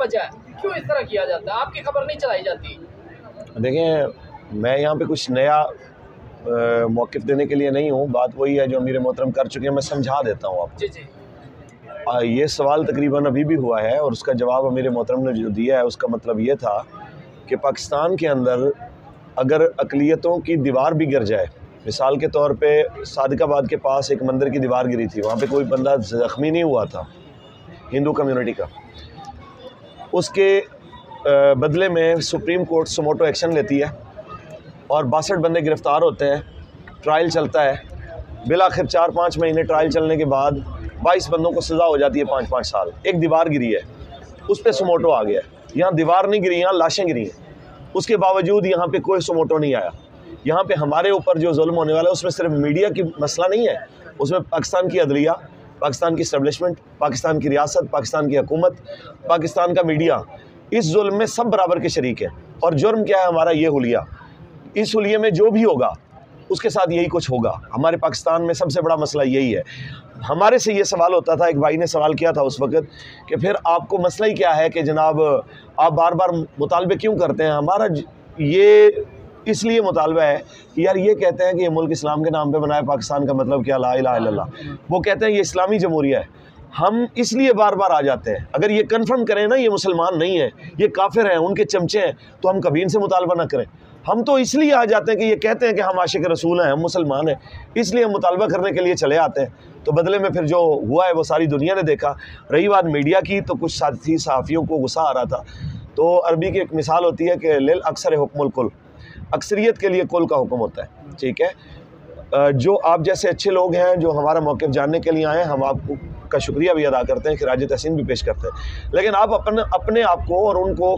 वजह है, क्यों इस तरह किया जाता है? आपकी खबर नहीं चलाई जाती? देखें, मैं यहाँ पे कुछ नया मौक़िफ़ देने के लिए नहीं हूँ। बात वही है जो अमीर मोहतरम कर चुके हैं, मैं समझा देता हूँ आपको। जी जी। ये सवाल तकरीबन अभी भी हुआ है और उसका जवाब अमीर मोहतरम ने जो दिया है उसका मतलब ये था कि पाकिस्तान के अंदर अगर अक़लियतों की दीवार भी गिर जाए, मिसाल के तौर पे सादिकाबाद के पास एक मंदिर की दीवार गिरी थी, वहाँ पे कोई बंदा ज़ख्मी नहीं हुआ था हिंदू कम्युनिटी का, उसके बदले में सुप्रीम कोर्ट सुमोटो एक्शन लेती है और 62 बंदे गिरफ़्तार होते हैं, ट्रायल चलता है, बिलाखिर 4-5 महीने ट्रायल चलने के बाद 22 बंदों को सज़ा हो जाती है 5-5 साल। एक दीवार गिरी है, उस पर सुमोटो आ गया। यहाँ दीवार नहीं गिरी, यहाँ लाशें गिरी हैं, उसके बावजूद यहाँ पे कोई सुमोटो नहीं आया। यहाँ पे हमारे ऊपर जो जुल्म होने वाला है उसमें सिर्फ मीडिया की मसला नहीं है, उसमें पाकिस्तान की अदलिया, पाकिस्तान की इस्टेब्लिशमेंट, पाकिस्तान की रियासत, पाकिस्तान की हुकूमत, पाकिस्तान का मीडिया, इस जुल्म में सब बराबर के शरीक हैं। और जुर्म क्या है हमारा? ये हुलिया। इस हुलिये में जो भी होगा उसके साथ यही कुछ होगा। हमारे पाकिस्तान में सबसे बड़ा मसला यही है। हमारे से ये सवाल होता था, एक भाई ने सवाल किया था उस वक़्त कि फिर आपको मसला ही क्या है कि जनाब आप बार बार मुतालबे क्यों करते हैं? हमारा ये इसलिए मुतालबा है कि यार ये कहते हैं कि ये मुल्क इस्लाम के नाम पे बनाया, पाकिस्तान का मतलब क्या? ला इलाहा इल्लल्लाह। वो कहते हैं ये इस्लामी जमहूरिया है। हम इसलिए बार बार आ जाते हैं। अगर ये कन्फर्म करें ना ये मुसलमान नहीं है, ये काफिर हैं, उनके चमचे हैं, तो हम कभी इनसे मुतालबा ना करें। हम तो इसलिए आ जाते हैं कि ये कहते हैं कि हम आशिक रसूल हैं, हम मुसलमान हैं, इसलिए हम मुतालबा करने के लिए चले आते हैं। तो बदले में फिर जो हुआ है वो सारी दुनिया ने देखा। रही बात मीडिया की, तो कुछ साथी सहाफ़ियों को गुस्सा आ रहा था। तो अरबी की एक मिसाल होती है कि लिल अक्सर हुक्मुल कुल, अक्सरियत के लिए कुल का हुक्म होता है। ठीक है, जो आप जैसे अच्छे लोग हैं जो हमारा मौक़िफ़ जानने के लिए आए, हम आपको का शुक्रिया भी अदा करते हैं, खिराज तहसीन भी पेश करते हैं। लेकिन आप अपने आप को और उनको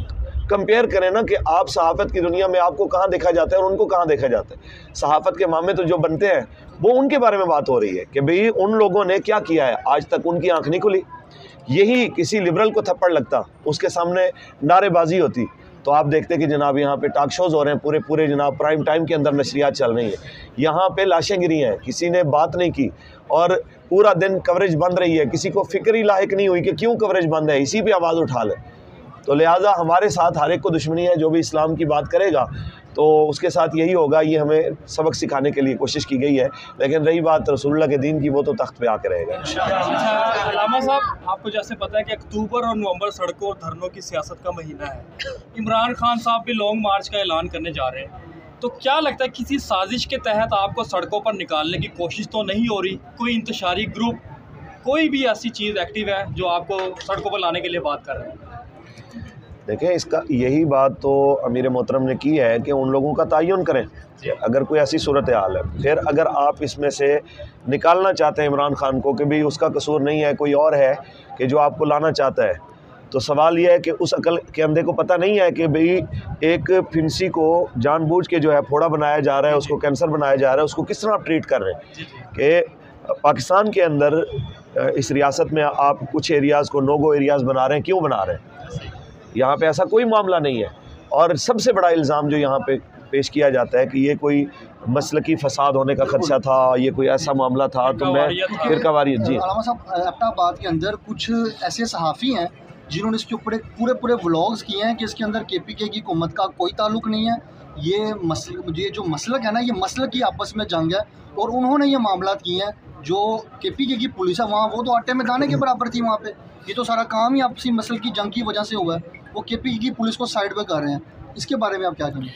कंपेयर करें ना कि आप सहाफ़त की दुनिया में आपको कहाँ देखा जाता है और उनको कहाँ देखा जाता है। सहाफ़त के मामले तो जो बनते हैं वो उनके बारे में बात हो रही है कि भाई उन लोगों ने क्या किया है, आज तक उनकी आँख नहीं खुली। यही किसी लिबरल को थप्पड़ लगता, उसके सामने नारेबाजी होती, तो आप देखते कि जनाब यहाँ पे टॉक शोज़ हो रहे हैं, पूरे जनाब प्राइम टाइम के अंदर नशरियात चल रही हैं, यहाँ पे लाशें गिरी हैं, किसी ने बात नहीं की और पूरा दिन कवरेज बंद रही है। किसी को फ़िक्र ही लायक नहीं हुई कि क्यों कवरेज बंद है, इसी पे आवाज़ उठा ले। तो लिहाजा हमारे साथ हर एक को दुश्मनी है। जो भी इस्लाम की बात करेगा तो उसके साथ यही होगा। ये हमें सबक सिखाने के लिए कोशिश की गई है। लेकिन रही बात रसूलुल्लाह के दीन की, वो तो तख्त पे आकर रहेगा। अल्लामा साहब, आपको जैसे पता है कि अक्टूबर और नवंबर सड़कों और धरनों की सियासत का महीना है। इमरान खान साहब भी लॉन्ग मार्च का ऐलान करने जा रहे हैं, तो क्या लगता है किसी साजिश के तहत आपको सड़कों पर निकालने की कोशिश तो नहीं हो रही? कोई इंतशारी ग्रुप, कोई भी ऐसी चीज़ एक्टिव है जो आपको सड़कों पर लाने के लिए बात कर रहे हैं? देखें, इसका यही बात तो अमीर मोहतरम ने की है कि उन लोगों का तयन करें अगर कोई ऐसी सूरत हाल है। फिर अगर आप इसमें से निकालना चाहते हैं इमरान खान को कि भाई उसका कसूर नहीं है, कोई और है कि जो आपको लाना चाहता है, तो सवाल यह है कि उस अकल के अंधे को पता नहीं है कि भाई एक फिंसी को जानबूझ के जो है फोड़ा बनाया जा रहा है, उसको कैंसर बनाया जा रहा है, उसको किस तरह आप ट्रीट कर रहे हैं। कि पाकिस्तान के अंदर इस रियासत में आप कुछ एरियाज़ को नो गो एरियाज़ बना रहे हैं। क्यों बना रहे हैं? यहाँ पे ऐसा कोई मामला नहीं है। और सबसे बड़ा इल्ज़ाम जो यहाँ पे पेश किया जाता है कि ये कोई मसलकी फसाद होने का खदशा था, ये कोई ऐसा मामला था, तो मैं फिरकावारियत। जी अल्लामा साहब, एबटाबाद के अंदर कुछ ऐसे सहाफ़ी हैं जिन्होंने इसके ऊपर पूरे व्लॉग्स किए हैं कि इसके अंदर KPK की हुकूमत का कोई ताल्लुक़ नहीं है। ये जो मसलक है ना, ये मसलक की आपस में जंग है और उन्होंने ये मामला किए हैं। जो KPK की पुलिस है वहाँ, वो तो आटे में दाने के बराबर थी वहाँ पे। ये तो सारा काम ही आपसी मसल की जंग की वजह से हुआ है। वो KPK की पुलिस को साइड पे कर रहे हैं। इसके बारे में आप क्या कहेंगे?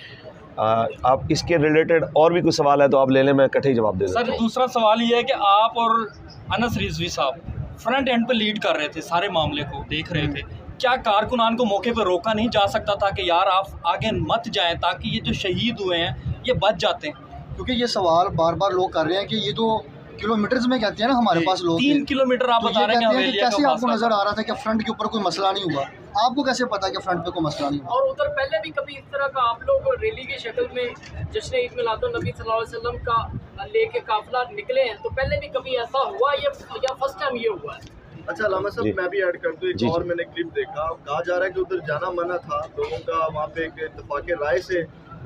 आप इसके रिलेटेड और भी कुछ सवाल है तो आप ले लें, मैं इकट्ठे ही जवाब दे दूँ। सर, दूसरा सवाल ये है कि आप और अनस रिजवी साहब फ्रंट एंड पे लीड कर रहे थे, सारे मामले को देख रहे थे। क्या कारकुनान को मौके पर रोका नहीं जा सकता था कि यार आप आगे मत जाएं ताकि ये जो शहीद हुए हैं ये बच जाते हैं? क्योंकि ये सवाल बार बार लोग कर रहे हैं कि ये तो किलोमीटर्स में कहते हैं ना हमारे पास लोग 3 किलोमीटर आप बता रहे हैं कि कैसे आपको नजर आ रहा था कि फ्रंट के ऊपर कोई मसला नहीं हुआ? आपको कैसे पता कि फ्रंट पे कोई मसला नहीं हुआ? और उधर पहले भी कभी इस तरह का आप लोग रैली की शक्ल में जश्न ईद मिलादुन नबी सल्लल्लाहु अलैहि वसल्लम का लेके काफिला निकले हैं, तो पहले भी कभी ऐसा हुआ या फर्स्ट टाइम ये हुआ है? अच्छा अल्लामा साहब, मैं भी ऐड कर दूँ। एक और मैंने क्लिप देखा, कहा जा रहा है कि उधर जाना मना था लोगों का। वहाँ पे एक इत्तेफाक राय से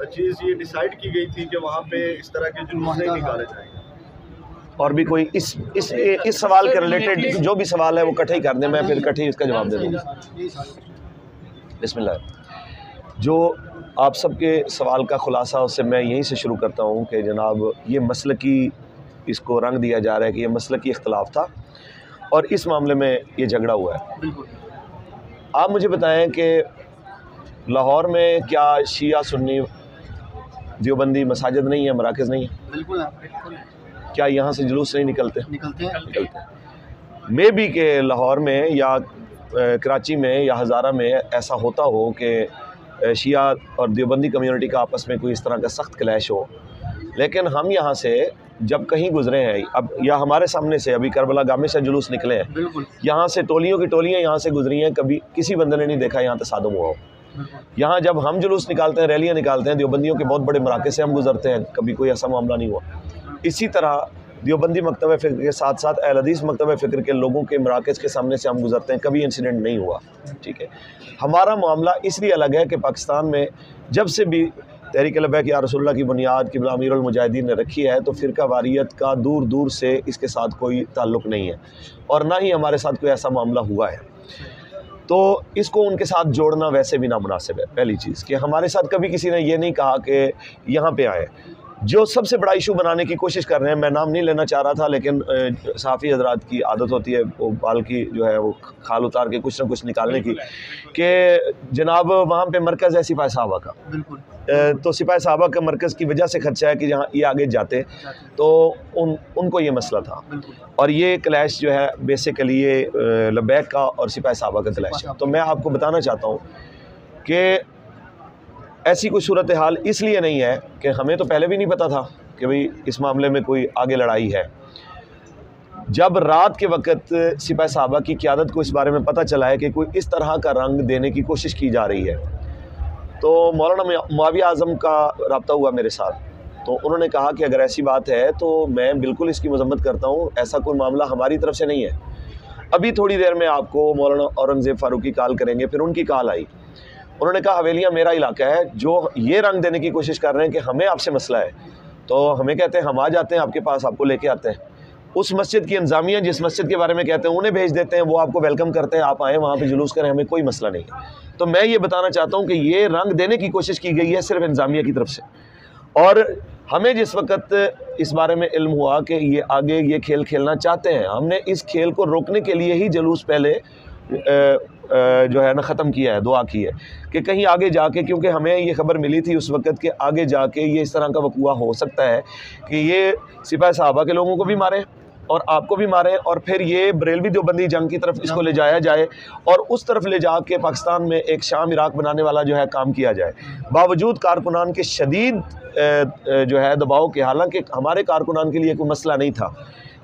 चीज़ ये डिसाइड की गई थी कि वहाँ पे इस तरह के जुलूस नहीं निकाले जाएंगे। और भी कोई इस सवाल के रिलेटेड जो भी सवाल है वो इकट्ठे ही कर दें, मैं फिर इकट्ठे इसका जवाब दे दूँगा। बिस्मिल्लाह। जो आप सबके सवाल का खुलासा उससे मैं यहीं से शुरू करता हूँ कि जनाब ये मसलकी इसको रंग दिया जा रहा है कि ये मसलकी इख्तलाफ था और इस मामले में ये झगड़ा हुआ है। आप मुझे बताएं कि लाहौर में क्या शिया सुन्नी देवबंदी मसाजिद नहीं है, मराकज़ नहीं है? बिल्कुल है। क्या यहाँ से जुलूस नहीं निकलते निकलते हैं। मे भी कि लाहौर में या कराची में या हज़ारा में ऐसा होता हो कि शिया और देवबंदी कम्युनिटी का आपस में कोई इस तरह का सख्त क्लैश हो, लेकिन हम यहाँ से जब कहीं गुजरे हैं, अब या हमारे सामने से अभी करबला गामे से जुलूस निकले हैं, बिल्कुल यहाँ से टोलियों की टोलियाँ यहाँ से गुजरी हैं, कभी किसी बंदे ने नहीं देखा यहाँ तसादम हुआ हो। यहाँ जब हम जुलूस निकालते हैं, रैलियाँ निकालते हैं, देवबंदियों के बहुत बड़े मराकज़ से हम गुजरते हैं, कभी कोई ऐसा मामला नहीं हुआ। इसी तरह देवबंदी मकतब फ़िक्र के साथ साथ अहल हदीस मकतब फ़िक्र के लोगों के मराकज़ के सामने से हम गुजरते हैं, कभी इंसिडेंट नहीं हुआ। ठीक है, हमारा मामला इसलिए अलग है कि पाकिस्तान में जब से भी तहरीक लब्बैक या रसूलुल्लाह की बुनियाद क़िबला अमीरुल मुजाहिदीन ने रखी है, तो फ़िरका वारियत का दूर दूर से इसके साथ कोई ताल्लुक़ नहीं है और ना ही हमारे साथ कोई ऐसा मामला हुआ है। तो इसको उनके साथ जोड़ना वैसे भी नामुनासिब है। पहली चीज़ कि हमारे साथ कभी किसी ने ये नहीं कहा कि यहाँ पे आए। जो सबसे बड़ा इशू बनाने की कोशिश कर रहे हैं, मैं नाम नहीं लेना चाह रहा था, लेकिन सहाफ़ी हजरात की आदत होती है वो बाल की जो है वो खाल उतार के कुछ ना कुछ निकालने की, कि जनाब वहाँ पे मरकज़ है सिपाही साहबा का। बिल्कुल। तो सिपाही साहबा के मरकज़ की वजह से खदशा है कि जहाँ ये आगे जाते तो उनको ये मसला था और ये क्लैश जो है बेसिकली ये लब्बैक का और सिपाही साहबा का क्लैश है। तो मैं आपको बताना चाहता हूँ कि ऐसी कोई सूरत हाल इसलिए नहीं है कि हमें तो पहले भी नहीं पता था कि भाई इस मामले में कोई आगे लड़ाई है। जब रात के वक्त सिपाही साहबा की क़यादत को इस बारे में पता चला है कि कोई इस तरह का रंग देने की कोशिश की जा रही है, तो मौलाना मुआविया आज़म का रब्ता हुआ मेरे साथ। तो उन्होंने कहा कि अगर ऐसी बात है तो मैं बिल्कुल इसकी मजम्मत करता हूँ, ऐसा कोई मामला हमारी तरफ से नहीं है। अभी थोड़ी देर में आपको मौलाना औरंगज़ेब फ़ारूकी कॉल करेंगे, फिर उनकी कॉल आई। उन्होंने कहा हवेलियाँ मेरा इलाका है, जो ये रंग देने की कोशिश कर रहे हैं कि हमें आपसे मसला है, तो हमें कहते हैं हम आ जाते हैं आपके पास, आपको लेके आते हैं। उस मस्जिद की इंतज़ामिया जिस मस्जिद के बारे में कहते हैं उन्हें भेज देते हैं, वो आपको वेलकम करते हैं, आप आएँ वहाँ पे जुलूस करें, हमें कोई मसला नहीं है। तो मैं ये बताना चाहता हूँ कि ये रंग देने की कोशिश की गई है सिर्फ इंतज़ामिया की तरफ से, और हमें जिस वक्त इस बारे में इल्म हुआ कि ये आगे ये खेल खेलना चाहते हैं, हमने इस खेल को रोकने के लिए ही जुलूस पहले जो है ना ख़त्म किया है, दुआ की है कि कहीं आगे जाके, क्योंकि हमें ये खबर मिली थी उस वक्त कि आगे जाके ये इस तरह का वक़ूआ हो सकता है कि ये सिपाही साहबा के लोगों को भी मारें और आपको भी मारें, और फिर ये बरेलवी देवबंदी जंग की तरफ इसको ले जाया जाए और उस तरफ ले जाके पाकिस्तान में एक शाम इराक बनाने वाला जो है काम किया जाए, बावजूद कारकुनान के शदीद जो है दबाव के। हालांकि हमारे कारकुनान के लिए कोई मसला नहीं था,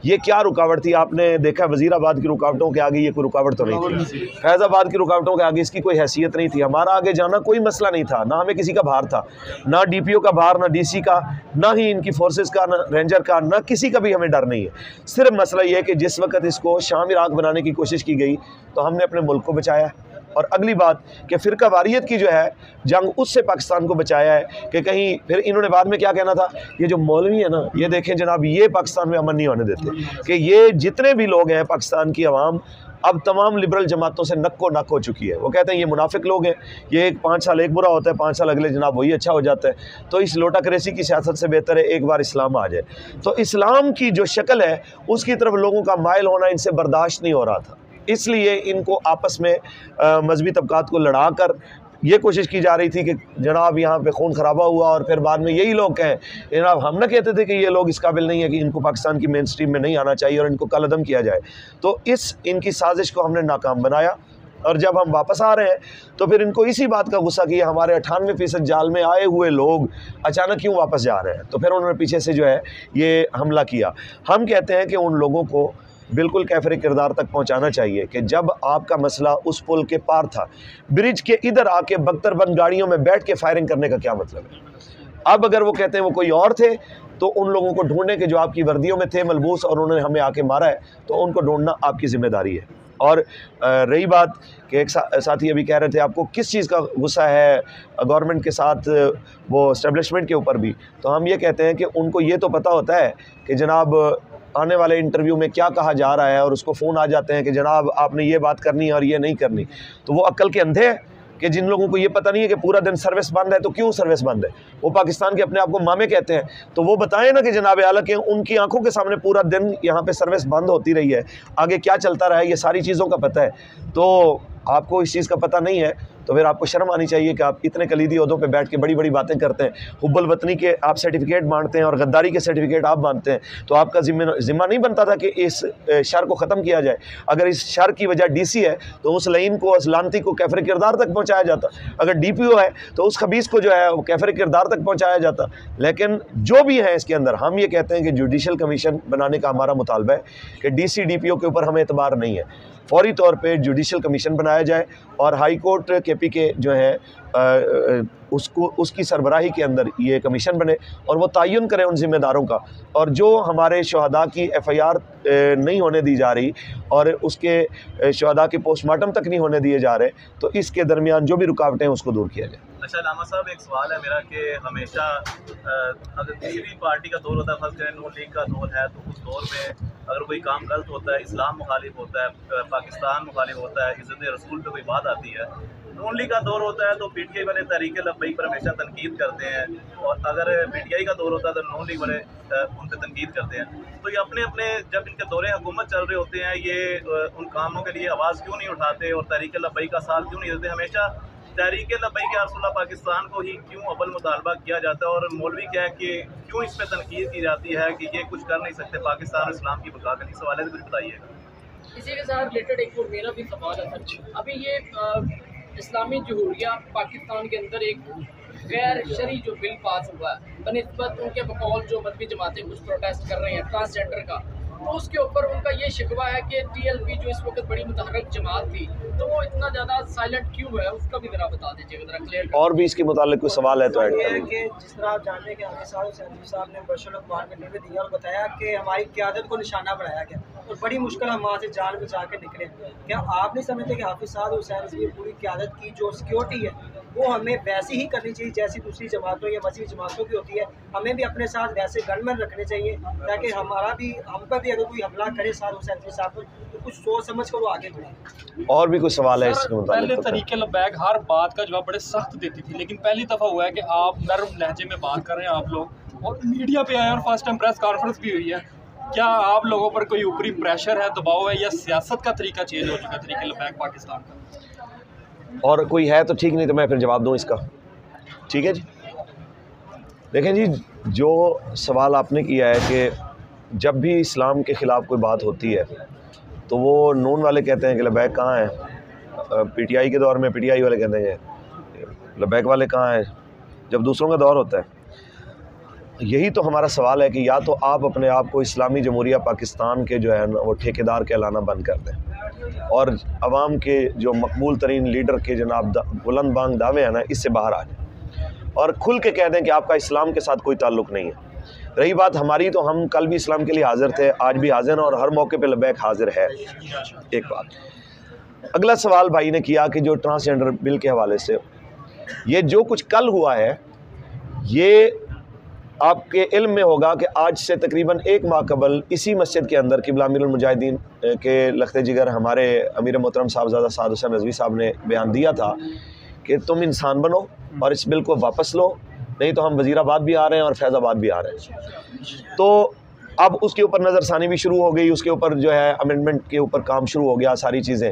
ये क्या रुकावट थी? आपने देखा वज़ीराबाद की रुकावटों के आगे ये कोई रुकावट तो नहीं थी, फैज़ाबाद की रुकावटों के आगे इसकी कोई हैसियत नहीं थी। हमारा आगे जाना कोई मसला नहीं था, ना हमें किसी का भार था, ना DPO का भार, ना DC का, ना ही इनकी फोर्सेस का, ना रेंजर का, ना किसी का भी हमें डर नहीं है। सिर्फ मसला ये है कि जिस वक्त इसको शाम इराक बनाने की कोशिश की गई तो हमने अपने मुल्क को बचाया, और अगली बात कि फ़िरका वारियत की जो है जंग, उससे पाकिस्तान को बचाया है कि कहीं फिर इन्होंने बाद में क्या कहना था, ये जो मौलवी है ना, ये देखें जनाब, ये पाकिस्तान में अमन नहीं होने देते, कि ये जितने भी लोग हैं पाकिस्तान की आवाम अब तमाम लिबरल जमातों से नक्को नक हो चुकी है। वो कहते हैं ये मुनाफिक लोग हैं, ये 5 साल एक बुरा होता है, 5 साल अगले जनाब वही अच्छा हो जाता है, तो इस लोटा करेसी की सियासत से बेहतर है एक बार इस्लाम आ जाए। तो इस्लाम की जो शक्ल है उसकी तरफ लोगों का माइल होना इनसे बर्दाश्त नहीं हो रहा था, इसलिए इनको आपस में मजहबी तबकात को लड़ा कर ये कोशिश की जा रही थी कि जनाब यहाँ पे खून खराबा हुआ, और फिर बाद में यही लोग कहें जनाब हम ना कहते थे कि ये लोग इस काबिल नहीं है कि इनको पाकिस्तान की मेन स्ट्रीम में नहीं आना चाहिए और इनको कलअदम किया जाए। तो इस इनकी साजिश को हमने नाकाम बनाया, और जब हम वापस आ रहे हैं तो फिर इनको इसी बात का गुस्सा कि हमारे 98% जाल में आए हुए लोग अचानक क्यों वापस जा रहे हैं, तो फिर उन्होंने पीछे से जो है ये हमला किया। हम कहते हैं कि उन लोगों को बिल्कुल कैफरे किरदार तक पहुंचाना चाहिए कि जब आपका मसला उस पुल के पार था, ब्रिज के इधर आके बख्तरबंद गाड़ियों में बैठ के फायरिंग करने का क्या मतलब है? अब अगर वो कहते हैं वो कोई और थे तो उन लोगों को ढूंढने के जो आपकी वर्दियों में थे मलबूस और उन्होंने हमें आके मारा है, तो उनको ढूंढना आपकी ज़िम्मेदारी है। और रही बात कि एक साथी अभी कह रहे थे आपको किस चीज़ का गुस्सा है गवर्नमेंट के साथ, वो इस्टेब्लिशमेंट के ऊपर भी, तो हम ये कहते हैं कि उनको ये तो पता होता है कि जनाब आने वाले इंटरव्यू में क्या कहा जा रहा है, और उसको फ़ोन आ जाते हैं कि जनाब आपने ये बात करनी है और ये नहीं करनी, तो वो अक्ल के अंधे हैं। कि जिन लोगों को ये पता नहीं है कि पूरा दिन सर्विस बंद है तो क्यों सर्विस बंद है, वो पाकिस्तान के अपने आप को मामे कहते हैं, तो वो बताएं ना कि जनाब आला कि उनकी आंखों के सामने पूरा दिन यहाँ पे सर्विस बंद होती रही है, आगे क्या चलता रहा है, ये सारी चीज़ों का पता है। तो आपको इस चीज़ का पता नहीं है तो फिर आपको शर्म आनी चाहिए कि आप इतने कलीदी ओहदों पे बैठ के बड़ी बड़ी बातें करते हैं। हुब्बुल वतनी के आप सर्टिफिकेट मांगते हैं और गद्दारी के सर्टिफिकेट आप मानते हैं, तो आपका जिम्मा नहीं बनता था कि इस शर को ख़त्म किया जाए। अगर इस शर की वजह डीसी है तो उस लईन को, उस लानती को कैफर किरदार तक पहुँचाया जाता, अगर डीपीओ है तो उस खबीस को जो है वो कैफर किरदार तक पहुँचाया जाता। लेकिन जो भी है इसके अंदर हम ये कहते हैं कि जुडिशल कमीशन बनाने का हमारा मुतालबा है कि डीसी डीपीओ के ऊपर हमें एतबार नहीं है, फौरी तौर पे जुडिशल कमीशन बनाया जाए और हाई कोर्ट केपी के जो है उसकी सरबराही के अंदर ये कमीशन बने और वो तयन करे उन ज़िम्मेदारों का। और जो हमारे शहदा की FIR नहीं होने दी जा रही और उसके शहदा के पोस्टमार्टम तक नहीं होने दिए जा रहे, तो इसके दरमियान जो भी रुकावटें हैं उसको दूर किया जाए। अच्छा लामा साहब, एक सवाल है मेरा कि हमेशा अगर किसी भी पार्टी का दौर होता है, फर्स्ट करें नून लीग का दौर है, तो उस दौर में अगर कोई काम गलत होता है, इस्लाम मुखालिफ होता है, पाकिस्तान मुखालिफ होता है, इज़्ज़त रसूल पे कोई बात आती है, नून लीग का दौर होता है तो PTI वाले तहरीक लब्बैक पर हमेशा तनकीद करते हैं, और अगर PTI का दौर होता है तो नून लीग वाले उन पर तनकीद करते हैं। तो ये अपने अपने जब इनके दौरे हुकूमत चल रहे होते हैं, ये उन कामों के लिए आवाज़ क्यों नहीं उठाते और तहरीक लब्बैक का साथ क्यों नहीं देते? हमेशा तहरीक लब्बैक या रसूलुल्लाह पाकिस्तान को ही क्यों अव्वल मुतालबा किया जाता है, और मौलवी क्या है कि क्यों इस पर तनकीद की जाती है कि ये कुछ कर नहीं सकते पाकिस्तान और इस्लाम की बका के लिए? सवाल है तो कुछ बताइएगा। इसी के साथ रिलेटेड एक और मेरा भी सवाल है सर। अभी ये इस्लामी जमहूरिया पाकिस्तान के अंदर एक गैर शरई जो बिल पास हुआ है बनिस्बत उनके बकौल जो मजहबी जमातें कुछ प्रोटेस्ट कर रही हैं ट्रांसजेंडर का, तो उसके ऊपर उनका ये शिकवा है कि TLP जो इस वक्त बड़ी मुतहर्रिक जमात थी तो वो इतना ज़्यादा साइलेंट क्यों है, उसका भी ज़रा बता दीजिएगा, ज़रा क्लियर। और भी इसके मुतालिक कोई सवाल है तो ऐड ये कर है लीजिए। कि जिस तरह आप जानते हैं कि हमें साहब ने बशर अखबार में इंटरव्यू दिया और बताया कि हमारी क़यादत को निशाना बनाया गया और बड़ी मुश्किल हम वहाँ से जान बचा के निकले। क्या आप नहीं समझते कि हाफिज़ साद हुसैन रज़वी पूरी क़यादत की जो सिक्योरिटी है वो हमें वैसी ही करनी चाहिए जैसी दूसरी जमातों या मसीह जमातों की होती है? हमें भी अपने साथ वैसे गनमैन रखने चाहिए ताकि हमारा भी, हम पर भी अगर कोई हमला करे साद हुसैन रज़वी साहब को तो कुछ सोच समझ कर वो आगे बढ़े। और भी कोई सवाल है इसके पहले मुतालिक? तरीके लब्बैक हर बात का जवाब बड़े सख्त देती थी, लेकिन पहली दफ़ा हुआ है कि आप नरम लहजे में बात कर रहे हैं आप लोग, और मीडिया पे आए और फर्स्ट टाइम प्रेस कॉन्फ्रेंस भी हुई है। क्या आप लोगों पर कोई ऊपरी प्रेशर है, दबाव है, या सियासत का तरीका चेंज हो चुका है तरीके लब्बैक पाकिस्तान का? और कोई है तो ठीक, नहीं तो मैं फिर जवाब दूँ इसका। ठीक है जी। देखें जी, जो सवाल आपने किया है कि जब भी इस्लाम के ख़िलाफ़ कोई बात होती है तो वो नून वाले कहते हैं कि लब्बैक कहाँ है, PTI के दौर में PTI वाले कहते हैं लब्बैक वाले कहाँ हैं, जब दूसरों का दौर होता है। यही तो हमारा सवाल है कि या तो आप अपने आप को इस्लामी जमहूरिया पाकिस्तान के जो है ना वो ठेकेदार कहलाना बंद कर दें और आवाम के जो मकबूल तरीन लीडर के जनाब बुलंद बांग दावे हैं ना, इससे बाहर आ जाए और खुल के कह दें कि आपका इस्लाम के साथ कोई ताल्लुक़ नहीं है। रही बात हमारी, तो हम कल भी इस्लाम के लिए हाज़िर थे, आज भी हाज़िर हैं और हर मौके पे लब्बैक हाज़िर है। एक बात। अगला सवाल भाई ने किया कि जो ट्रांसजेंडर बिल के हवाले से, ये जो कुछ कल हुआ है ये आपके इल्म में होगा कि आज से तकरीबन 1 माह कबल इसी मस्जिद के अंदर क़िबला अमीरुल मुजाहिदीन के लख्ते जिगर हमारे अमीर मोहतरम साहबज़ादा साद हुसैन रज़वी साहब ने बयान दिया था कि तुम इंसान बनो और इस बिल को वापस लो, नहीं तो हम वज़ीराबाद भी आ रहे हैं और फैज़ाबाद भी आ रहे हैं। तो अब उसके ऊपर नज़रसानी भी शुरू हो गई, उसके ऊपर जो है अमेंडमेंट के ऊपर काम शुरू हो गया, सारी चीज़ें।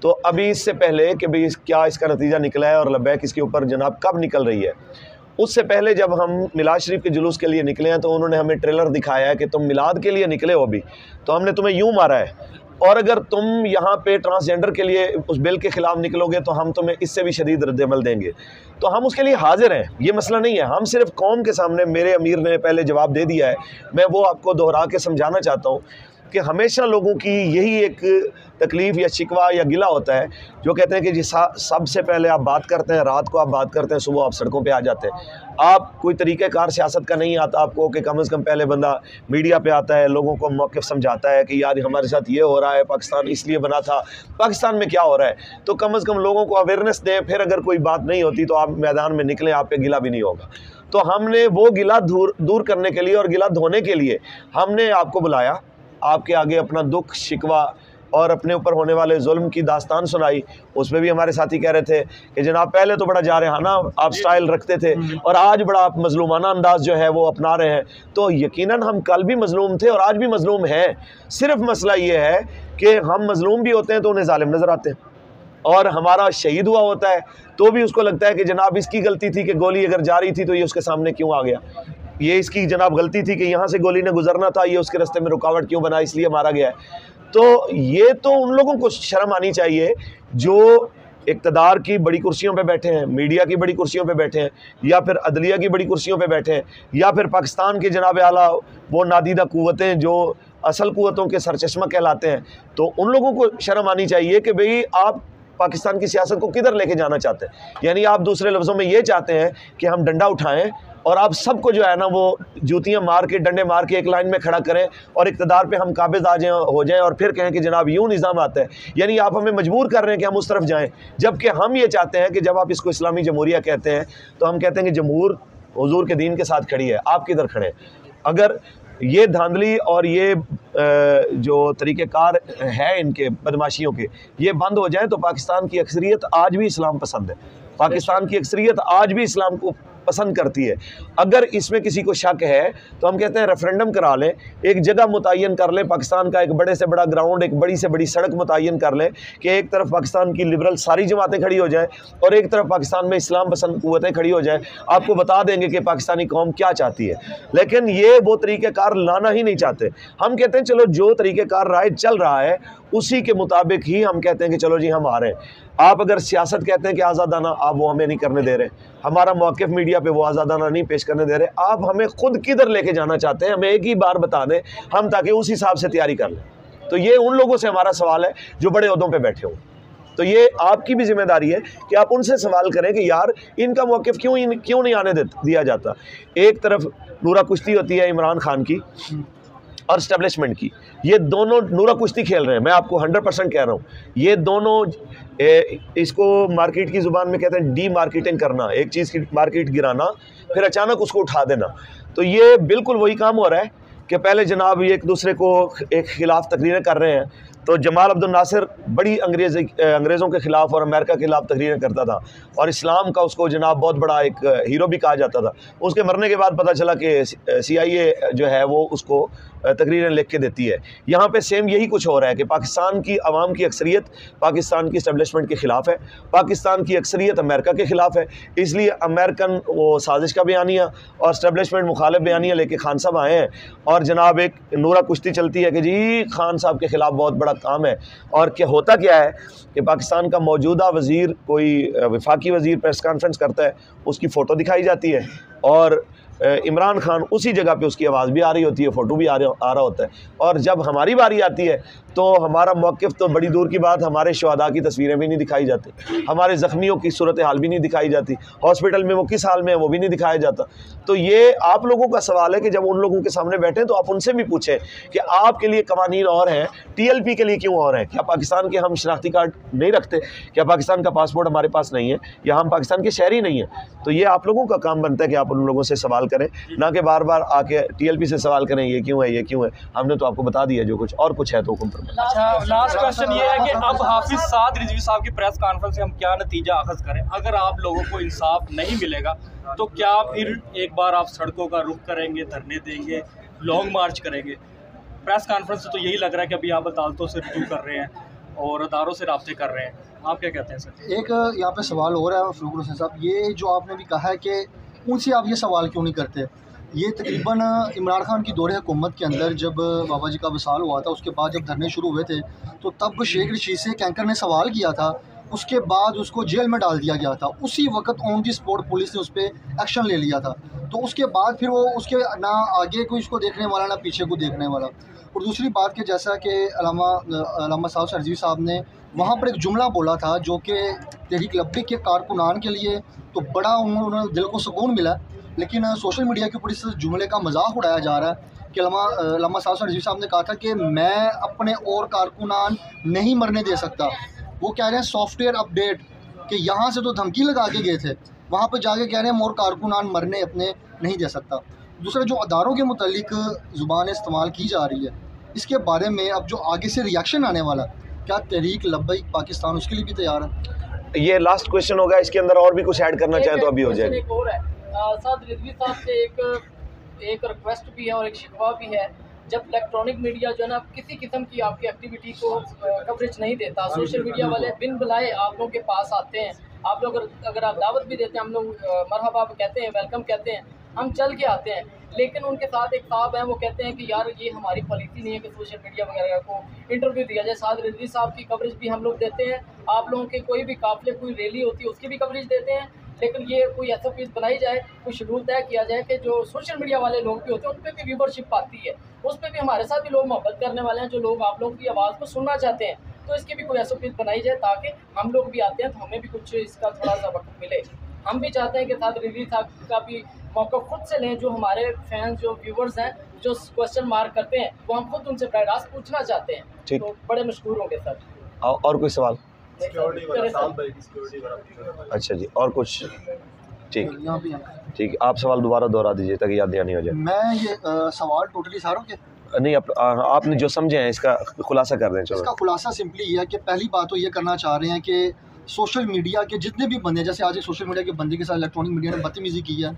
तो अभी इससे पहले कि भाई क्या इसका नतीजा निकला है और लब्बैक इसके ऊपर जनाब कब निकल रही है, उससे पहले जब हम मिलाद शरीफ के जुलूस के लिए निकले हैं तो उन्होंने हमें ट्रेलर दिखाया है कि तुम मिलाद के लिए निकले हो अभी, तो हमने तुम्हें यूँ मारा है, और अगर तुम यहाँ पे ट्रांसजेंडर के लिए उस बिल के ख़िलाफ़ निकलोगे तो हम तुम्हें इससे भी शदीद रद्द-ए-अमल देंगे। तो हम उसके लिए हाज़िर हैं, ये मसला नहीं है। हम सिर्फ कौम के सामने, मेरे अमीर ने पहले जवाब दे दिया है, मैं वो आपको दोहरा के समझाना चाहता हूँ कि हमेशा लोगों की यही एक तकलीफ़ या शिकवा या गिला होता है, जो कहते हैं कि जी सबसे पहले आप बात करते हैं, रात को आप बात करते हैं, सुबह आप सड़कों पे आ जाते हैं। आप कोई तरीक़ाकार सियासत का नहीं आता आपको कि कम से कम पहले बंदा मीडिया पे आता है, लोगों को मौक़िफ़ समझाता है कि यार हमारे साथ ये हो रहा है, पाकिस्तान इसलिए बना था, पाकिस्तान में क्या हो रहा है, तो कम से कम लोगों को अवेयरनेस दें। फिर अगर कोई बात नहीं होती तो आप मैदान में निकलें, आप पे गिला भी नहीं होगा। तो हमने वो गिला दूर करने के लिए और गिला धोने के लिए हमने आपको बुलाया, आपके आगे अपना दुख शिकवा और अपने ऊपर होने वाले जुल्म की दास्तान सुनाई। उसमें भी हमारे साथी कह रहे थे कि जनाब पहले तो बड़ा जारहाना आप स्टाइल रखते थे और आज बड़ा आप मजलूमाना अंदाज जो है वो अपना रहे हैं। तो यकीनन हम कल भी मजलूम थे और आज भी मजलूम हैं। सिर्फ मसला ये है कि हम मजलूम भी होते हैं तो उन्हें जालिम नज़र आते हैं, और हमारा शहीद हुआ होता है तो भी उसको लगता है कि जनाब इसकी गलती थी कि गोली अगर जा रही थी तो ये उसके सामने क्यों आ गया, ये इसकी जनाब गलती थी कि यहाँ से गोली ने गुजरना था, ये उसके रास्ते में रुकावट क्यों बना, इसलिए मारा गया है। तो ये तो उन लोगों को शर्म आनी चाहिए जो इक़्तिदार की बड़ी कुर्सियों पे बैठे हैं, मीडिया की बड़ी कुर्सियों पे बैठे हैं, या फिर अदलिया की बड़ी कुर्सियों पे बैठे हैं, या फिर पाकिस्तान के जनाब आला वो नादीदा कुव्वतें जो असल कुव्वतों के सरचश्मा कहलाते हैं। तो उन लोगों को शर्म आनी चाहिए कि भाई आप पाकिस्तान की सियासत को किधर लेके जाना चाहते हैं। यानी आप दूसरे लफ्ज़ों में ये चाहते हैं कि हम डंडा उठाएं और आप सबको जो है ना वो जूतियां मार के, डंडे मार के एक लाइन में खड़ा करें और इक़्तिदार पे हम काबिज आ जाएं, हो जाएं और फिर कहें कि जनाब यूँ निज़ाम आता है। यानी आप हमें मजबूर कर रहे हैं कि हम उस तरफ जाएं, जबकि हम ये चाहते हैं कि जब आप इसको इस्लामी जमहूरिया कहते हैं तो हम कहते हैं कि जमहूर हुजूर के दीन के साथ खड़ी है, आप किधर खड़े हैं। अगर ये धांधली और ये जो तरीक़ेकार है इनके बदमाशियों के, ये बंद हो जाए तो पाकिस्तान की अक्सरियत आज भी इस्लाम पसंद है, पाकिस्तान की अक्सरियत आज भी इस्लाम को पसंद करती है। अगर इसमें किसी को शक है तो हम कहते हैं रेफरेंडम करा लें, एक जगह मुतय्यन कर लें, पाकिस्तान का एक बड़े से बड़ा ग्राउंड, एक बड़ी से बड़ी सड़क मुतय्यन कर लें कि एक तरफ पाकिस्तान की लिबरल सारी जमातें खड़ी हो जाएं और एक तरफ पाकिस्तान में इस्लाम पसंद कुव्वतें खड़ी हो जाएं। आपको बता देंगे कि पाकिस्तानी कौम क्या चाहती है। लेकिन ये वो तरीक़ेकार लाना ही नहीं चाहते। हम कहते हैं चलो जो तरीक़ेकार राय चल रहा है उसी के मुताबिक ही हम कहते हैं कि चलो जी हम आ रहे हैं। आप अगर सियासत कहते हैं कि आज़ादाना, आप वो हमें नहीं करने दे रहे, हमारा मौक़िफ़ मीडिया पे वो आज़ादाना नहीं पेश करने दे रहे। आप हमें खुद किधर लेके जाना चाहते हैं हमें एक ही बार बता दें, हम ताकि उस हिसाब से तैयारी कर लें। तो ये उन लोगों से हमारा सवाल है जो बड़े ओहदों पे बैठे हों। तो ये आपकी भी जिम्मेदारी है कि आप उनसे सवाल करें कि यार इनका मौक़िफ़ क्यों नहीं आने दिया जाता। एक तरफ नूरा कुश्ती होती है इमरान खान की और इस्टेब्लिशमेंट की, ये दोनों नूरा कुश्ती खेल रहे हैं। मैं आपको 100% कह रहा हूँ, ये दोनों इसको मार्केट की ज़ुबान में कहते हैं डी मार्केटिंग करना, एक चीज़ की मार्केट गिराना फिर अचानक उसको उठा देना। तो ये बिल्कुल वही काम हो रहा है कि पहले जनाब ये एक दूसरे को एक ख़िलाफ़ तकरीरें कर रहे हैं। तो जमाल अब्दुल नासिर बड़ी अंग्रेज़ों के ख़िलाफ़ और अमेरिका के ख़िलाफ़ तकरीरें करता था और इस्लाम का उसको जनाब बहुत बड़ा एक हीरो भी कहा जाता था। उसके मरने के बाद पता चला कि CIA जो है वो उसको तकरीरें लिख के देती है। यहाँ पे सेम यही कुछ हो रहा है कि पाकिस्तान की आवाम की अक्सरियत पाकिस्तान की इस्टेब्लिशमेंट के ख़िलाफ़ है, पाकिस्तान की अक्सरियत अमेरिका के ख़िलाफ़ है। इसलिए अमेरिकन वो साजिश का बयानिया और इस्टेब्लिशमेंट मुखालिफ बयानिया लेके खान साहब आए हैं और जनाब एक नूरा कुश्ती चलती है कि जी खान साहब के ख़िलाफ़ बहुत बड़ा काम है। और क्या होता क्या है कि पाकिस्तान का मौजूदा वज़ीर, कोई वफाकी वज़ीर प्रेस कॉन्फ्रेंस करता है, उसकी फ़ोटो दिखाई जाती है और इमरान खान उसी जगह पे उसकी आवाज़ भी आ रही होती है, फ़ोटो भी आ रहा होता है। और जब हमारी बारी आती है तो हमारा मौक़िफ़ तो बड़ी दूर की बात, हमारे शुहदा की तस्वीरें भी नहीं दिखाई जाती, हमारे ज़ख्मियों की सूरत हाल भी नहीं दिखाई जाती, हॉस्पिटल में वो किस हाल में है वो भी नहीं दिखाया जाता। तो ये आप लोगों का सवाल है कि जब उन लोगों के सामने बैठें तो आप उनसे भी पूछें कि आपके लिए कवानीन और हैं, TLP के लिए क्यों और हैं? क्या पाकिस्तान के हम शनाख्ती कार्ड नहीं रखते? क्या पाकिस्तान का पासपोर्ट हमारे पास नहीं है या हम पाकिस्तान के शहरी नहीं हैं? तो ये आप लोगों का काम बनता है कि आप उन लोगों से सवाल करें, ना कि बार बार आके TLP से सवाल करें ये क्यों है, ये क्यों है। हमने तो आपको बता दिया जो कुछ, और कुछ है तो हुक्म फरमाएं। अच्छा, लास्ट क्वेश्चन ये है कि अब हाफिज साद रिजवी साहब की प्रेस कॉन्फ्रेंस से हम क्या नतीजा अखज़ करें? अगर आप लोगों को इंसाफ नहीं मिलेगा तो क्या फिर एक बार आप सड़कों का रुख करेंगे, धरने देंगे, लॉन्ग मार्च करेंगे? प्रेस कॉन्फ्रेंस से तो यही लग रहा है कि अभी आप अदालतों से रुजू कर रहे हैं और अदारों से राब्ते कर रहे हैं, आप क्या कहते हैं सर? एक यहाँ पे सवाल हो रहा है फरूक हुसैन साहब, ये जो आपने भी कहा है कि उनसे आप ये सवाल क्यों नहीं करते। ये तकरीबन इमरान खान की दौरे हुकूमत के अंदर जब बाबा जी का विसाल हुआ था, उसके बाद जब धरने शुरू हुए थे तो तब शेख रशीद से कैंकर ने सवाल किया था, उसके बाद उसको जेल में डाल दिया गया था। उसी वक्त ऑन दी स्पॉट पुलिस ने उस पर एक्शन ले लिया था। तो उसके बाद फिर वो उसके ना आगे कोई उसको देखने वाला ना पीछे को देखने वाला। और दूसरी बात कि जैसा कि अल्लामा साहब सरजी साहब ने वहाँ पर एक जुमला बोला था जो कि तहरीक लब्बैक के कारकुनान के लिए तो बड़ा उन्होंने दिल को सुकून मिला, लेकिन सोशल मीडिया के ऊपर इस जुमले का मजाक उड़ाया जा रहा है कि अल्लामा साहब सरजी साहब ने कहा था कि मैं अपने और कारकुनान नहीं मरने दे सकता। वो कह रहे हैं सॉफ्टवेयर अपडेट कि यहाँ से तो धमकी लगा के गए थे, वहाँ पर जाके कह रहे हैं मोर कारकुनान मरने अपने नहीं दे सकता। दूसरा जो अदारों के मुतालिक ज़ुबान इस्तेमाल की जा रही है, इसके बारे में अब जो आगे से रिएक्शन आने वाला क्या तहरीक लब्बैक पाकिस्तान उसके लिए भी तैयार है? ये लास्ट क्वेश्चन होगा, इसके अंदर और भी कुछ ऐड करना चाहें तो अभी हो जाएगा। एक और है साद रिजवी साहब से एक रिक्वेस्ट भी है और एक शिकवा भी है। जब इलेक्ट्रॉनिक मीडिया जो है ना किसी किस्म की आपकी एक्टिविटी को कवरेज नहीं देता, सोशल मीडिया वाले बिन बुलाए आप लोगों के पास आते हैं, आप लोग अगर आप दावत भी देते हैं, हम लोग मरहबा कहते हैं, वेलकम कहते हैं, हम चल के आते हैं, लेकिन उनके साथ एक साहब हैं वो कहते हैं कि यार ये हमारी पॉलिसी नहीं है कि सोशल मीडिया वगैरह को इंटरव्यू दिया जाए। साद रिजवी साहब की कवरेज भी हम लोग देते हैं, आप लोगों के कोई भी काफिले कोई रैली होती है उसकी भी कवरेज देते हैं, लेकिन ये कोई SOP बनाई जाए, कोई शेड्यूल तय किया जाए कि जो सोशल मीडिया वाले लोग भी होते हैं उन पर भी व्यूवरशिप आती है, उस पर भी हमारे साथ भी लोग मोहब्बत करने वाले हैं, जो लोग आप लोगों की आवाज़ को सुनना चाहते हैं, तो इसकी भी कोई SOP बनाई जाए ताकि हम लोग भी आते हैं तो हमें भी कुछ इसका थोड़ा सा वक्त मिले। हम भी चाहते हैं कि साथ रिजवी साहब का भी मौका खुद से लें, जो हमारे फैंस जो व्यूवर्स हैं जो क्वेश्चन मार्क करते हैं वो हम खुद उनसे बराह रास्त पूछना चाहते हैं, तो बड़े मशहूर होंगे सर। और कोई सवाल? अच्छा जी, और कुछ? ठीक, आप सवाल दोबारा दोहरा दीजिए ताकि याद नहीं हो जाए। मैं ये सवाल टोटली सारों के नहीं, आपने जो समझे हैं इसका खुलासा कर दें। चलो, इसका खुलासा सिंपली ये है कि पहली बात तो ये करना चाह रहे हैं कि सोशल मीडिया के जितने भी बंदे, जैसे आज एक सोशल मीडिया के बंदे के साथ इलेक्ट्रॉनिक मीडिया ने बदतमीज़ी की है,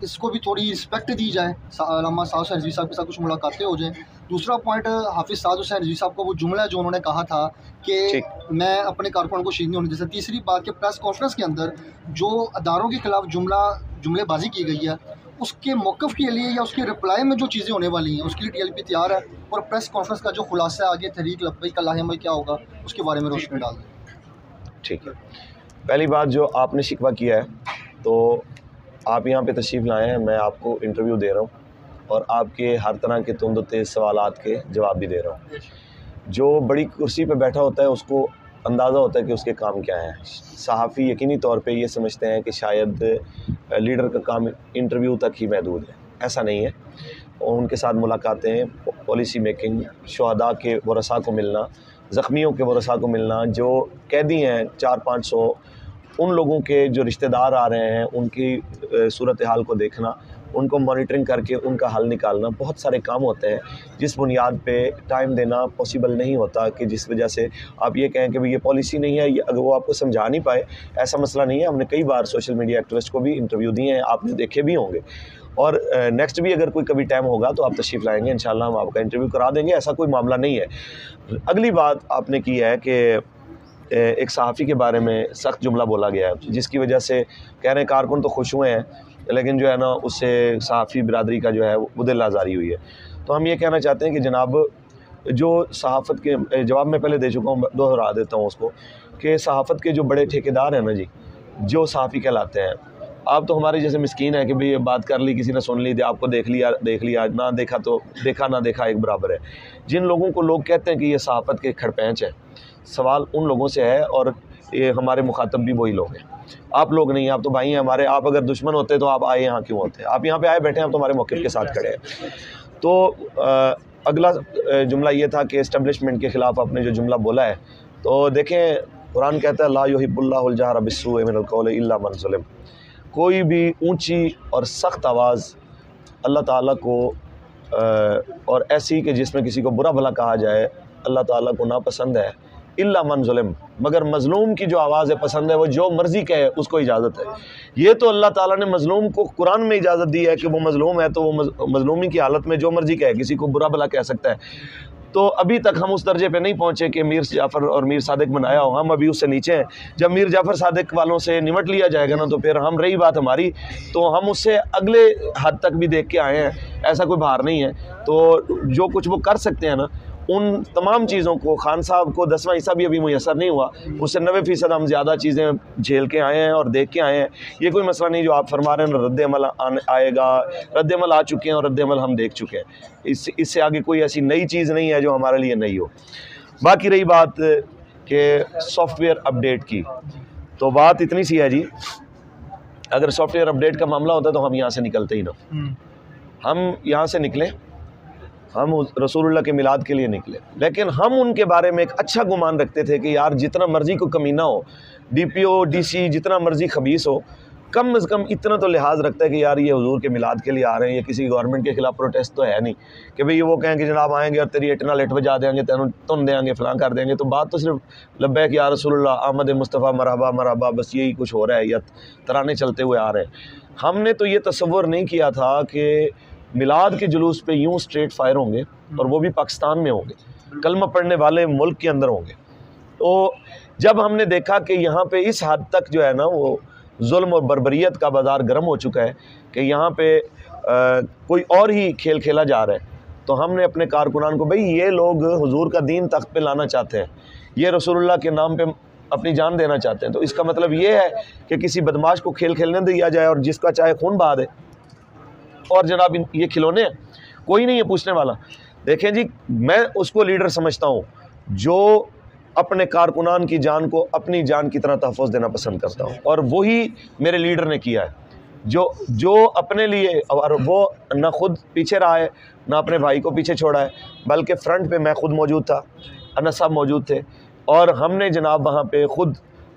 इसको भी थोड़ी रिस्पेक्ट दी जाए, अल्लामा साद हुसैन रिजवी साहब के साथ कुछ मुलाकातें हो जाएं। दूसरा पॉइंट, हाफिज़ साद हुसैन रिजवी साहब का वो जुमला जो उन्होंने कहा था कि मैं अपने कारकुन को शहीद नहीं होने। जैसे तीसरी बात कि प्रेस कॉन्फ्रेंस के अंदर जो अदारों के खिलाफ जुमलेबाजी की गई है, उसके मौक़िफ़ के लिए या उसके रिप्लाई में जो चीज़ें होने वाली हैं उसके लिए TLP तैयार है, और प्रेस कॉन्फ्रेंस का जो खुलासा है आगे तहरीक लब्बैक का लाहेमल क्या होगा उसके बारे में रोशनी डाल दें। ठीक है, पहली बात जो आपने शिकवा किया है, तो आप यहाँ पे तशरीफ़ लाए हैं, मैं आपको इंटरव्यू दे रहा हूँ और आपके हर तरह के तुंद तेज़ सवालात के जवाब भी दे रहा हूँ। जो बड़ी कुर्सी पे बैठा होता है उसको अंदाज़ा होता है कि उसके काम क्या हैं। सहाफ़ी यकीनी तौर पे ये समझते हैं कि शायद लीडर का काम इंटरव्यू तक ही महदूद है, ऐसा नहीं है। और उनके साथ मुलाकातें, पॉलिसी मेकिंग, शुहदा के वरसा को मिलना, ज़ख्मियों के वरसा को मिलना, जो कैदी हैं 400-500, उन लोगों के जो रिश्तेदार आ रहे हैं उनकी सूरत हाल को देखना, उनको मॉनिटरिंग करके उनका हल निकालना, बहुत सारे काम होते हैं जिस बुनियाद पे टाइम देना पॉसिबल नहीं होता, कि जिस वजह से आप ये कहें कि भाई ये पॉलिसी नहीं है, ये अगर वो आपको समझा नहीं पाए, ऐसा मसला नहीं है। हमने कई बार सोशल मीडिया एक्टिविस्ट को भी इंटरव्यू दिए हैं, आपने देखे भी होंगे, और नेक्स्ट भी अगर कोई कभी टाइम होगा तो आप तशरीफ़ लाएंगे, इंशाल्लाह हम आपका इंटरव्यू करा देंगे, ऐसा कोई मामला नहीं है। अगली बात आपने की है कि एक सहाफ़ी के बारे में सख्त जुमला बोला गया है, जिसकी वजह से कह रहे हैं कारकुन तो खुश हुए हैं, लेकिन जो है ना उससे सहाफ़ी बिरादरी का जो है वो दिल आज़ारी हुई है। तो हम ये कहना चाहते हैं कि जनाब, जो सहाफ़त के जवाब में पहले दे चुका हूँ, दोहरा देता हूँ उसको, कि सहाफ़त के जो बड़े ठेकेदार हैं ना जी, जो सहाफ़ी कहलाते हैं, आप तो हमारे जैसे मिस्कीन है कि भाई ये बात कर ली, किसी ने सुन ली, आपको देख लिया, ना देखा तो देखा, ना देखा एक बराबर है। जिन लोगों को लोग कहते हैं कि ये सहाफ़त के खड़पैंच है, सवाल उन लोगों से है, और ये हमारे मुखातब भी वही लोग हैं, आप लोग नहीं, आप तो भाई हैं हमारे। आप अगर दुश्मन होते तो आप आए यहाँ क्यों होते? आप यहाँ पे आए बैठे हैं, आप तो हमारे मौक़िफ़ के साथ खड़े हैं। तो अगला जुमला ये था कि इस्टेब्लिशमेंट के ख़िलाफ़ आपने जो जुमला बोला है, तो देखें कुरान कहता है ला युहिब्बुल्लाहुल जहरा बिस्सूइ मिनल क़ौलि इल्ला मन ज़ुलिम। कोई भी ऊँची और सख्त आवाज़ अल्लाह ताला को और ऐसी कि जिसमें किसी को बुरा भला कहा जाए, अल्लाह ताला को नापसंद है, इल्ला मन ज़ुलिम, मगर मज़लूम की जो आवाज़ है पसंद है, वो जो मर्ज़ी कहे उसको इजाज़त है। ये तो अल्लाह ताला ने मज़लूम को कुरान में इजाज़त दी है कि वो मज़लूम है तो वो मज़लूमी की हालत में जो मर्ज़ी कहे, किसी को बुरा भला कह सकता है। तो अभी तक हम उस दर्जे पे नहीं पहुँचे कि मीर जाफ़र और मीर सादिक बनाया हो, हम अभी उससे नीचे हैं। जब मीर जाफ़र सादिक वालों से निमट लिया जाएगा ना, तो फिर हम, रही बात हमारी, तो हम उससे अगले हद तक भी देख के आए हैं, ऐसा कोई भार नहीं है। तो जो कुछ वो कर सकते हैं ना, उन तमाम चीज़ों को, खान साहब को 10वां हिस्सा भी अभी मुयसर नहीं हुआ, उससे 90% हम ज़्यादा चीज़ें झेल के आए हैं और देख के आए हैं। ये कोई मसला नहीं जो आप फरमा रहे हैं रद्द-ए-अमल आएगा, रद्द-ए-अमल आ चुके हैं और रद्द-ए-अमल हम देख चुके हैं। इससे आगे कोई ऐसी नई चीज़ नहीं है जो हमारे लिए नई हो। बाकी रही बात कि सॉफ्टवेयर अपडेट की, तो बात इतनी सी है जी, अगर सॉफ्टवेयर अपडेट का मामला होता तो हम यहाँ से निकलते ही ना, हम यहाँ से निकले, हम रसूलुल्लाह के मिलाद के लिए निकले, लेकिन हम उनके बारे में एक अच्छा गुमान रखते थे कि यार जितना मर्ज़ी को कमीना हो, DPO DC जितना मर्ज़ी खबीस हो, कम से कम इतना तो लिहाज रखता है कि यार ये हुजूर के मिलाद के लिए आ रहे हैं, या किसी गवर्नमेंट के खिलाफ प्रोटेस्ट तो है नहीं कि भाई वो कहें कि जनाब आएंगे और तेरी इतना लेट बजा देंगे, तुम देंगे, फलां कर देंगे। तो बात तो सिर्फ लब्बैक या रसूलुल्लाह, आमद मुस्तफ़ा, मरहबा मरहबा, बस यही कुछ हो रहा है, या तराने चलते हुए आ रहे हैं। हमने तो ये तसव्वुर नहीं किया था कि मिलाद के जुलूस पे यूँ स्ट्रेट फायर होंगे, और वो भी पाकिस्तान में होंगे, कलमा पढ़ने वाले मुल्क के अंदर होंगे। तो जब हमने देखा कि यहाँ पे इस हद तक जो है ना वो जुल्म और बर्बरियत का बाज़ार गर्म हो चुका है कि यहाँ पे कोई और ही खेल खेला जा रहा है, तो हमने अपने कारकुनान को, भाई ये लोग हुजूर का दीन तख्त पे लाना चाहते हैं, ये रसूलुल्लाह के नाम पे अपनी जान देना चाहते हैं, तो इसका मतलब ये है कि किसी बदमाश को खेल खेलने दिया जाए और जिसका चाहे खून बहा दे। और जनाब ये खिलौने हैं, कोई नहीं है पूछने वाला। देखें जी, मैं उसको लीडर समझता हूँ जो अपने कारकुनान की जान को अपनी जान की तरह तहफ़्फ़ुज़ देना पसंद करता हूँ, और वही मेरे लीडर ने किया है, जो अपने लिए, और वो ना खुद पीछे रहा है ना अपने भाई को पीछे छोड़ा है, बल्कि फ्रंट पे मैं खुद मौजूद था, अनस साहब मौजूद थे, और हमने जनाब वहाँ पे खुद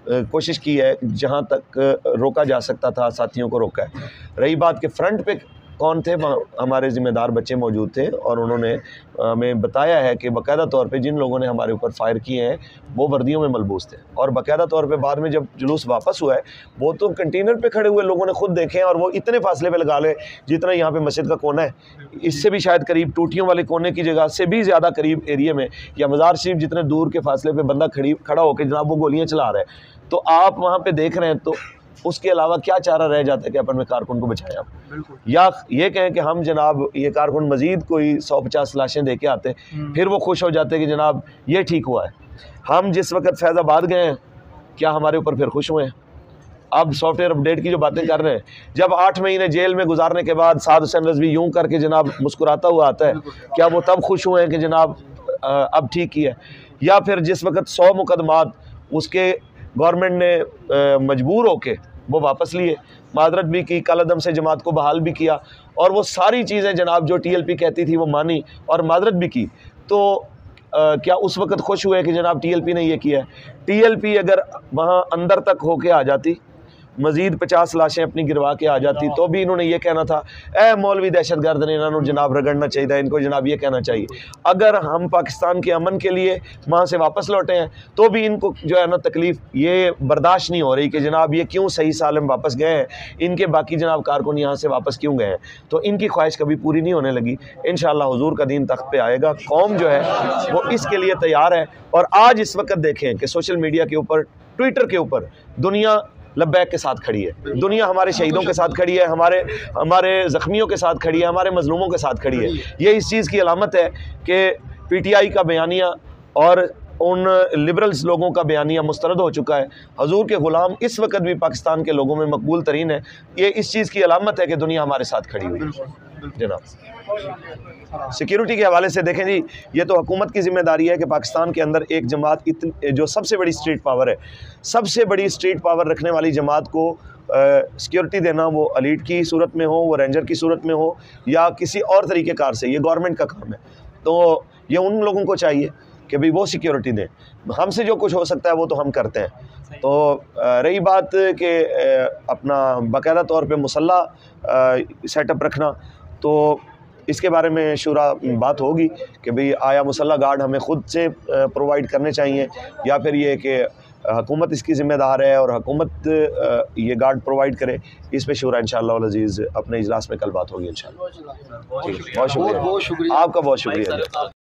कोशिश की है जहाँ तक रोका जा सकता था, साथियों को रोका है। रही बात कि फ्रंट पे कौन थे, वहाँ हमारे ज़िम्मेदार बच्चे मौजूद थे, और उन्होंने हमें बताया है कि बाकायदा तौर पे जिन लोगों ने हमारे ऊपर फायर किए हैं वो वर्दियों में मलबूस थे, और बाकायदा तौर पे बाद में जब जुलूस वापस हुआ है वो तो कंटेनर पे खड़े हुए लोगों ने खुद देखे हैं, और वो इतने फासले पे लगा ले जितना यहाँ पे मस्जिद का कोना है, इससे भी शायद करीब, टूटियों वाले कोने की जगह से भी ज़्यादा करीब एरिया में, या मज़ार शरीफ जितने दूर के फासले पर बंदा खड़ा होकर जनाब वो गोलियाँ चला रहा है। तो आप वहाँ पर देख रहे हैं, तो उसके अलावा क्या चारा रह जाता है कि अपन में कारकुन को बचाएं आप, या ये कहें कि हम जनाब ये कारकुन मज़ीद कोई 150 लाशें दे के आते, फिर वो खुश हो जाते कि जनाब ये ठीक हुआ है। हम जिस वक्त फैज़ाबाद गए हैं, क्या हमारे ऊपर फिर खुश हुए हैं? अब सॉफ्टवेयर अपडेट की जो बातें कर रहे हैं, जब 8 महीने जेल में गुजारने के बाद साद हुसैन रज़वी यूँ करके जनाब मुस्कुराता हुआ आता है, क्या वो तब खुश हुए हैं कि जनाब अब ठीक ही है? या फिर जिस वक्त 100 मुकदमात उसके गवर्नमेंट ने मजबूर होके वो वापस लिए, मादरत भी की, कलअदम से जमात को बहाल भी किया, और वो सारी चीज़ें जनाब जो TLP कहती थी वो मानी और मादरत भी की, तो क्या उस वक्त खुश हुए कि जनाब TLP ने ये किया है? TLP अगर वहाँ अंदर तक होके आ जाती, मज़ीद 50 लाशें अपनी गिरवा के आ जाती, तो भी इन्होंने ये कहना था ए मौलवी दहशतगर्द ने इन्होंने जनाब रगड़ना चाहिए, इनको जनाब ये कहना चाहिए। अगर हम पाकिस्तान के अमन के लिए वहाँ से वापस लौटे हैं, तो भी इनको जो है ना तकलीफ़ ये बर्दाश्त नहीं हो रही कि जनाब ये क्यों सही सालम वापस गए हैं, इनके बाकी जनाब कारकुन यहाँ से वापस क्यों गए हैं। तो इनकी ख्वाहिश कभी पूरी नहीं होने लगी। इंशाअल्लाह हुजूर का दीन तख्त पे आएगा, कौम जो है वो इसके लिए तैयार है। और आज इस वक्त देखें कि सोशल मीडिया के ऊपर, ट्विटर के ऊपर दुनिया लब्बैक के साथ खड़ी है, दुनिया हमारे शहीदों के साथ खड़ी है, हमारे ज़ख्मियों के साथ खड़ी है, हमारे मजलूमों के साथ खड़ी है। ये इस चीज़ की अलामत है कि PTI का बयानिया और उन लिबरल्स लोगों का बयानिया मुस्तरद हो चुका है। हुजूर के ग़ुलाम इस वक्त भी पाकिस्तान के लोगों में मकबूल तरीन है। ये इस चीज़ की अलामत है कि दुनिया हमारे साथ खड़ी हुई है। जनाब सिक्योरिटी के हवाले से देखें जी, ये तो हुकूमत की ज़िम्मेदारी है कि पाकिस्तान के अंदर एक जमात जो सबसे बड़ी स्ट्रीट पावर है, सबसे बड़ी स्ट्रीट पावर रखने वाली जमात को सिक्योरिटी देना, वो एलीट की सूरत में हो, वो रेंजर की सूरत में हो, या किसी और तरीक़ेकार से, ये गवर्नमेंट का काम है। तो ये उन लोगों को चाहिए कि भाई वो सिक्योरिटी दें। हमसे जो कुछ हो सकता है वो तो हम करते हैं। तो रही बात कि अपना बाकायदा तौर पे मुसल्ला सेटअप रखना, तो इसके बारे में शुरा बात होगी कि भाई आया मुसल्ला गार्ड हमें ख़ुद से प्रोवाइड करने चाहिए, या फिर ये कि हुकूमत इसकी ज़िम्मेदार है और हुकूमत ये गार्ड प्रोवाइड करे। इस पे शुरा इंशाअल्लाह वल अज़ीज़ अपने इजलास में कल बात होगी इंशाअल्लाह। बहुत शुक्रिया, आपका बहुत शुक्रिया।